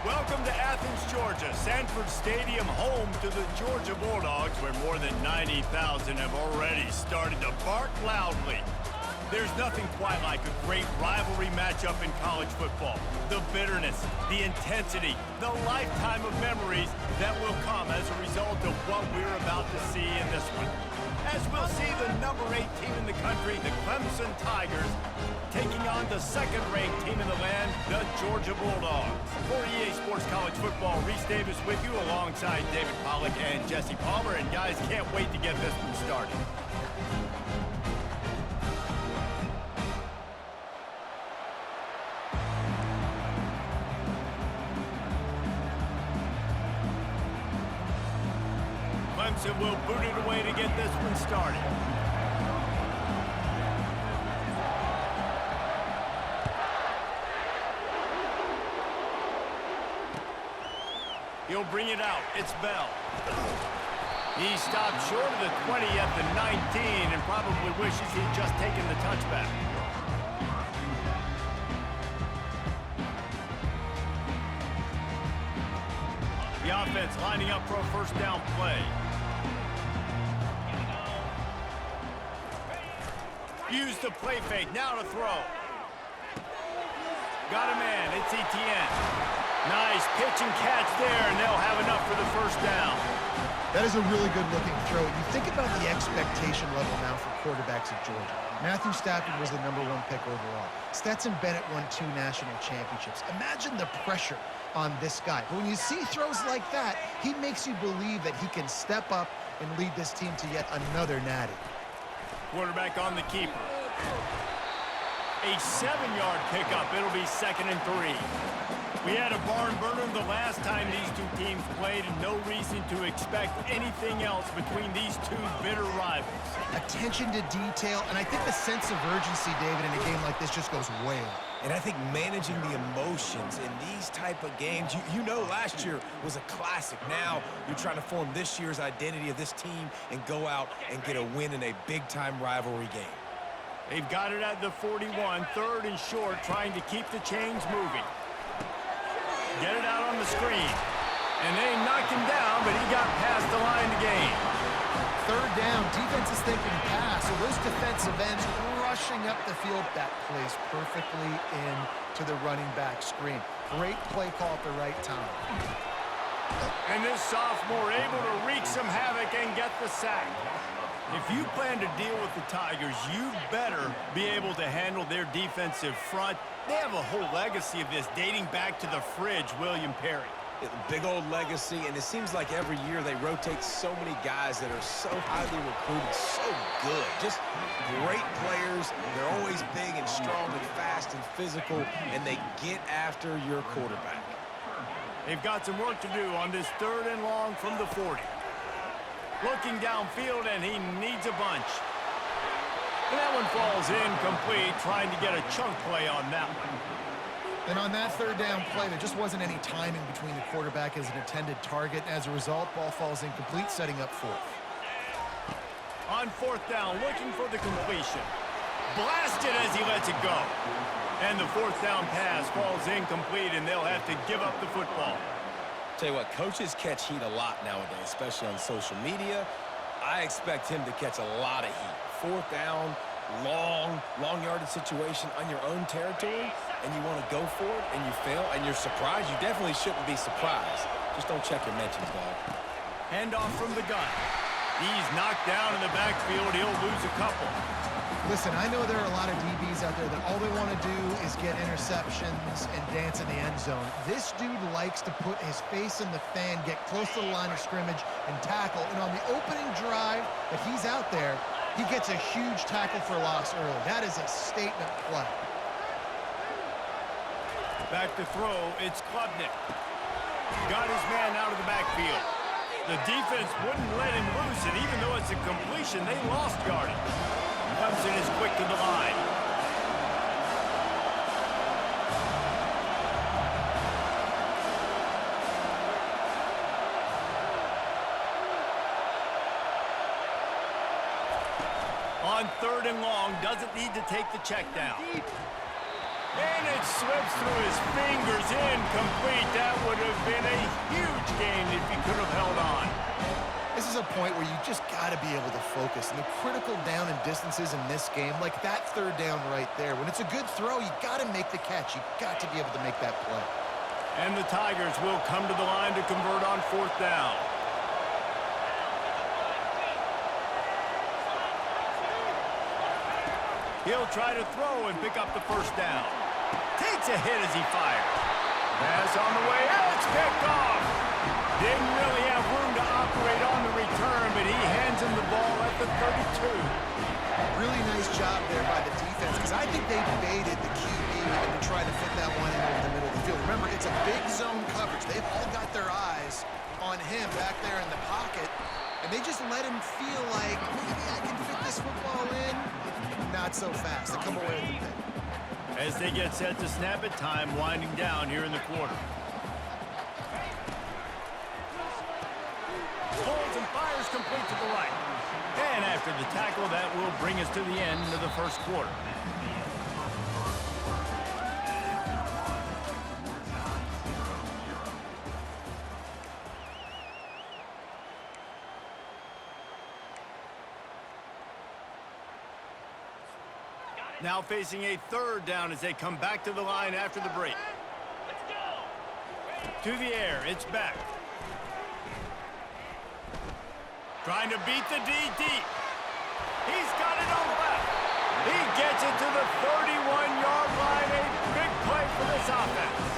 Welcome to Athens, Georgia, Sanford Stadium, home to the Georgia Bulldogs, where more than 90,000 have already started to bark loudly. There's nothing quite like a great rivalry matchup in college football. The bitterness, the intensity, the lifetime of memories that will come as a result of what we're about to see in this one. As we'll see the number 8 team in the country, the Clemson Tigers, taking on the second-ranked team in the land, the Georgia Bulldogs. For EA Sports College Football, Reese Davis with you alongside David Pollack and Jesse Palmer. And guys, can't wait to get this one started. Clemson will boot it away to get this one started. He'll bring it out. It's Bell. He stopped short of the 20 at the 19 and probably wishes he'd just taken the touchback. The offense lining up for a first down play. Use the play fake. Now to throw. Got a man. It's Etienne. Nice pitch and catch there, and they'll have enough for the first down. That is a really good-looking throw. You think about the expectation level now for quarterbacks at Georgia. Matthew Stafford was the #1 pick overall. Stetson Bennett won 2 national championships. Imagine the pressure on this guy. But when you see throws like that, he makes you believe that he can step up and lead this team to yet another natty. Quarterback on the keeper. A 7-yard pickup. It'll be 2nd and 3. We had a barn burner the last time these two teams played, and no reason to expect anything else between these two bitter rivals. Attention to detail, and I think the sense of urgency, David, in a game like this just goes way up. And I think managing the emotions in these type of games, you know last year was a classic. Now you're trying to form this year's identity of this team and go out and get a win in a big-time rivalry game. They've got it at the 41, 3rd and short, trying to keep the chains moving. Get it out on the screen. And they knocked him down, but he got past the line to gain. 3rd down, defense is thinking pass, so those defensive ends rushing up the field. That plays perfectly into the running back screen. Great play call at the right time. And this sophomore able to wreak some havoc and get the sack. If you plan to deal with the Tigers, you better be able to handle their defensive front. They have a whole legacy of this dating back to the fridge, William Perry. Big old legacy, and it seems like every year they rotate so many guys that are so highly recruited, so good. Just great players. They're always big and strong and fast and physical, and they get after your quarterback. They've got some work to do on this 3rd and long from the 40. Looking downfield, and he needs a bunch. And that one falls incomplete, trying to get a chunk play on that one. And on that 3rd down play, there just wasn't any timing between the quarterback as an intended target. As a result, ball falls incomplete, setting up 4th. On 4th down, looking for the completion. Blasted as he lets it go. And the 4th down pass falls incomplete, and they'll have to give up the football. Tell you what, coaches catch heat a lot nowadays, especially on social media. I expect him to catch a lot of heat. 4th down, long yardage situation on your own territory, and you want to go for it, and you fail, and you're surprised. You definitely shouldn't be surprised. Just don't check your mentions, dog. Handoff from the gun. He's knocked down in the backfield. He'll lose a couple. Listen, I know there are a lot of DBs out there that all they want to do is get interceptions and dance in the end zone. This dude likes to put his face in the fan, get close to the line of scrimmage, and tackle. And on the opening drive that he's out there, he gets a huge tackle for loss early. That is a statement play. Back to throw, it's Klubnik. Got his man out of the backfield. The defense wouldn't let him loose, and even though it's a completion, they lost yardage. Clemson is quick to the line. On 3rd and long, doesn't need to take the check down. And it slips through his fingers, incomplete. That would have been a huge gain if he could have held on. This is a point where you just got to be able to focus. And the critical down and distances in this game, like that third down right there, when it's a good throw, you got to make the catch. You got to be able to make that play. And the Tigers will come to the line to convert on fourth down. He'll try to throw and pick up the first down. Takes a hit as he fires. Pass on the way, and it's picked off. Didn't really have room to operate on the return, but he hands him the ball at the 32. Really nice job there by the defense, because I think they baited the QB into trying to fit that one in over the middle of the field. Remember, it's a big zone coverage. They've all got their eyes on him back there in the pocket, and they just let him feel like, maybe I can fit this football in. Not so fast. They come away with the pick. As they get set to snap it, time winding down here in the quarter. Pulls and fires complete to the right. And after the tackle, that will bring us to the end of the first quarter. Now facing a third down as they come back to the line after the break. To the air, it's back. Trying to beat the D deep. He's got it on the left. He gets it to the 31-yard line. A big play for this offense.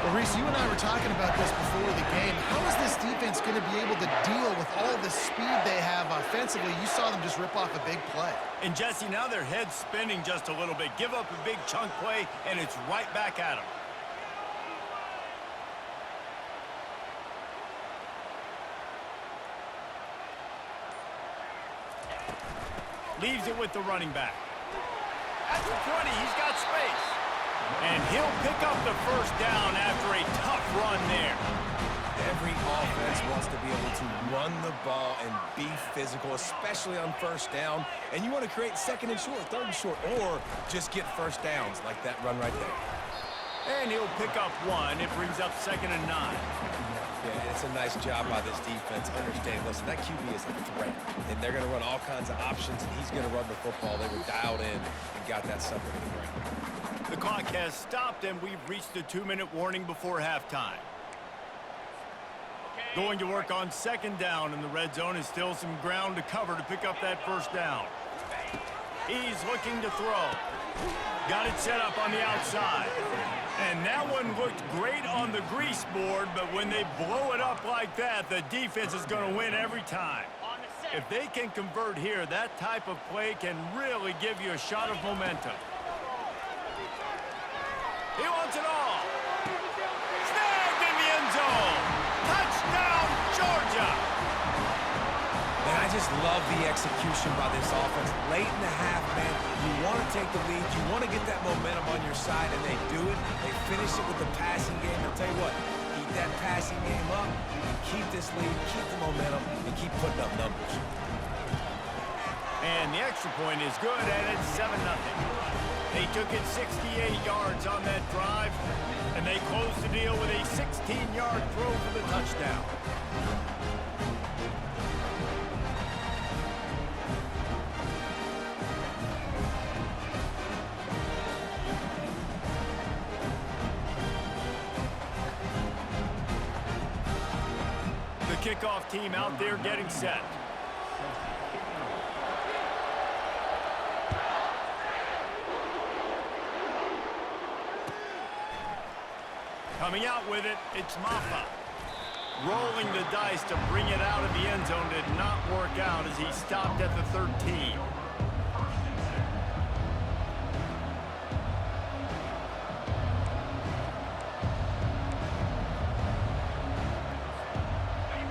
Well, Reese, you and I were talking about this before the game. How is this defense going to be able to deal with all the speed they have offensively? You saw them just rip off a big play. And, Jesse, now their head's spinning just a little bit. Give up a big chunk play, and it's right back at them. Leaves it with the running back. At the 20, he's got space. And he'll pick up the first down after a tough run there. Every offense wants to be able to run the ball and be physical, especially on first down. And you want to create second and short, third and short, or just get first downs like that run right there. And he'll pick up one. It brings up 2nd and 9. Yeah, it's a nice job by this defense. Understand, listen, that QB is a threat. And they're going to run all kinds of options, and he's going to run the football. They were dialed in and got that sucker to the ground. The clock has stopped, and we've reached the 2-minute warning before halftime. Going to work on 2nd down, and the red zone is still some ground to cover to pick up that first down. He's looking to throw. Got it set up on the outside. And that one looked great on the grease board, but when they blow it up like that, the defense is going to win every time. If they can convert here, that type of play can really give you a shot of momentum. He wants it all. Snagged in the end zone. Touchdown, Georgia. Man, I just love the execution by this offense. Late in the half, man, you want to take the lead. You want to get that momentum on your side, and they do it. They finish it with the passing game. I'll tell you what, keep that passing game up, and keep this lead, keep the momentum, and keep putting up numbers. And the extra point is good, and it's 7-0. They took it 68 yards on that drive, and they closed the deal with a 16-yard throw for the touchdown. The kickoff team out there getting set. Coming out with it, it's Maffa. Rolling the dice to bring it out of the end zone did not work out as he stopped at the 13.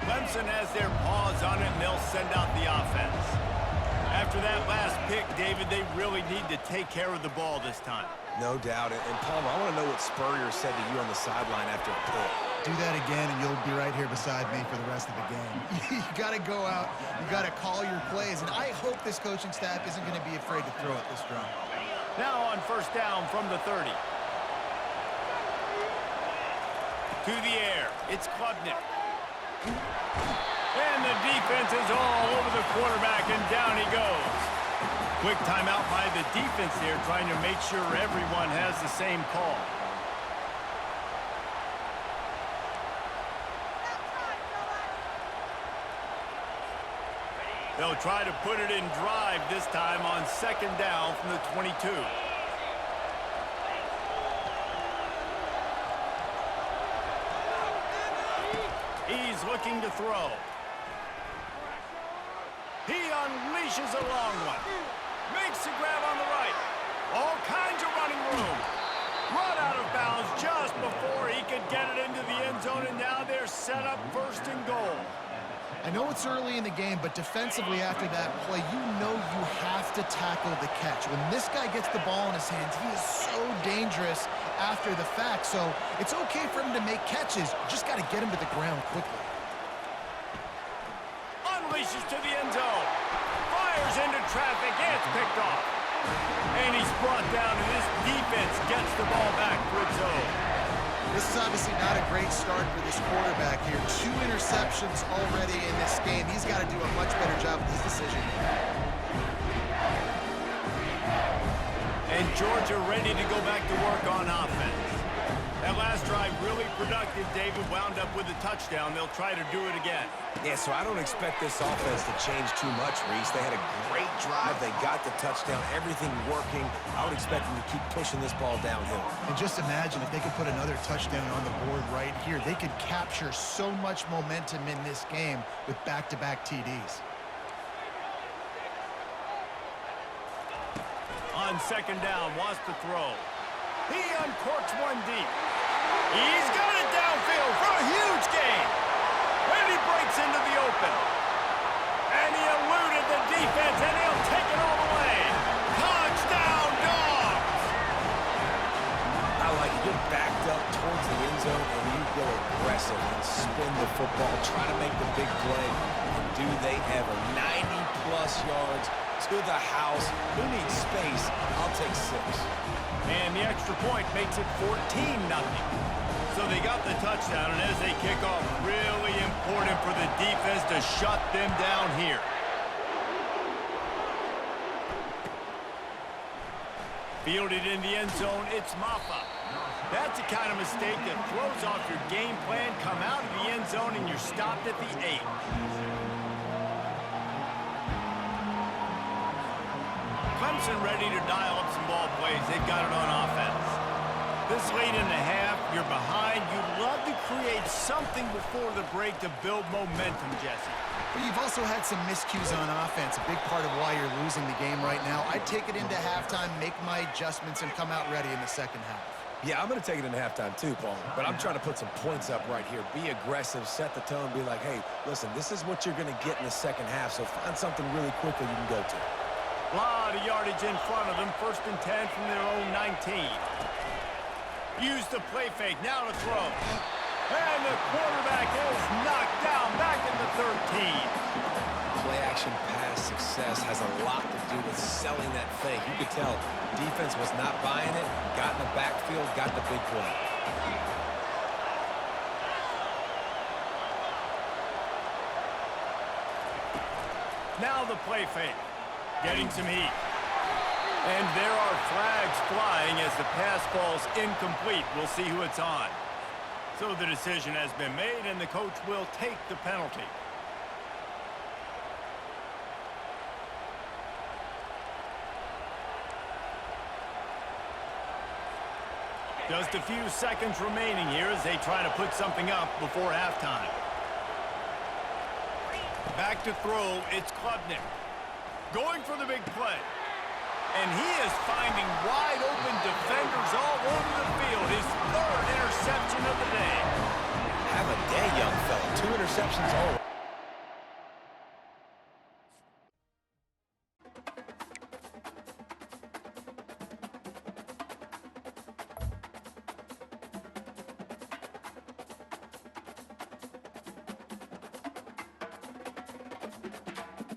Clemson has their paws on it, and they'll send out the offense. After that last pick, David, they really need to take care of the ball this time. No doubt. And Palmer, I want to know what Spurrier said to you on the sideline after the pick. Do that again, and you'll be right here beside me for the rest of the game. You got to go out. You got to call your plays. And I hope this coaching staff isn't going to be afraid to throw at this drive. Now on first down from the 30. To the air, it's Klubnik. And the defense is all over the quarterback, and down he goes. Quick timeout by the defense there, trying to make sure everyone has the same call. They'll try to put it in drive this time on second down from the 22. He's looking to throw. He unleashes a long one. Makes the grab on the right. All kinds of running room. Run out of bounds just before he could get it into the end zone, and now they're set up first and goal. I know it's early in the game, but defensively after that play, you know you have to tackle the catch. When this guy gets the ball in his hands, he is so dangerous after the fact. So it's okay for him to make catches. You just got to get him to the ground quickly. Unleashes to the end zone. Fires into traffic. It's picked off. And he's brought down, and this defense gets the ball back for its own. This is obviously not a great start for this quarterback here. 2 interceptions already in this game. He's got to do a much better job with his decision. And Georgia ready to go back to work on offense. That last drive really productive. David wound up with a touchdown. They'll try to do it again. Yeah, so I don't expect this offense to change too much, Reese. They had a great drive. They got the touchdown. Everything working. I would expect them to keep pushing this ball downhill. And just imagine if they could put another touchdown on the board right here. They could capture so much momentum in this game with back-to-back TDs. On second down, wants to throw. He uncorks one deep. He's got it downfield for a huge gain. And he breaks into the open. And he eluded the defense, and he'll take it all the way. Touchdown, Dogs! I like it. You're backed up towards the end zone, and you go aggressive and spin the football, try to make the big play. And do they ever. 90-plus yards to the house. Who needs space? I'll take 6. And the extra point makes it 14-0. So they got the touchdown, and as they kick off, really important for the defense to shut them down here. Fielded in the end zone, it's Maffa. That's the kind of mistake that throws off your game plan. Come out of the end zone, and you're stopped at the 8. Clemson ready to dial up some ball plays. They've got it on offense. This late in the half, you're behind. You'd love to create something before the break to build momentum, Jesse. But you've also had some miscues on offense, a big part of why you're losing the game right now. I'd take it into halftime, make my adjustments, and come out ready in the second half. Yeah, I'm going to take it into halftime too, Paul. But I'm trying to put some points up right here. Be aggressive, set the tone, be like, hey, listen, this is what you're going to get in the second half, so find something really quickly you can go to. A lot of yardage in front of them. 1st and 10 from their own 19. Use the play fake. Now to throw. And the quarterback is knocked down back in the 13. Play action pass success has a lot to do with selling that fake. You could tell defense was not buying it. Got in the backfield, got the big play. Now the play fake. Getting some heat. And there are flags flying as the pass falls incomplete. We'll see who it's on. So the decision has been made, and the coach will take the penalty. Just a few seconds remaining here as they try to put something up before halftime. Back to throw, it's Klubnik. Going for the big play. And he is finding wide open defenders all over the field. His 3rd interception of the day. Have a day, young fella. 2 interceptions all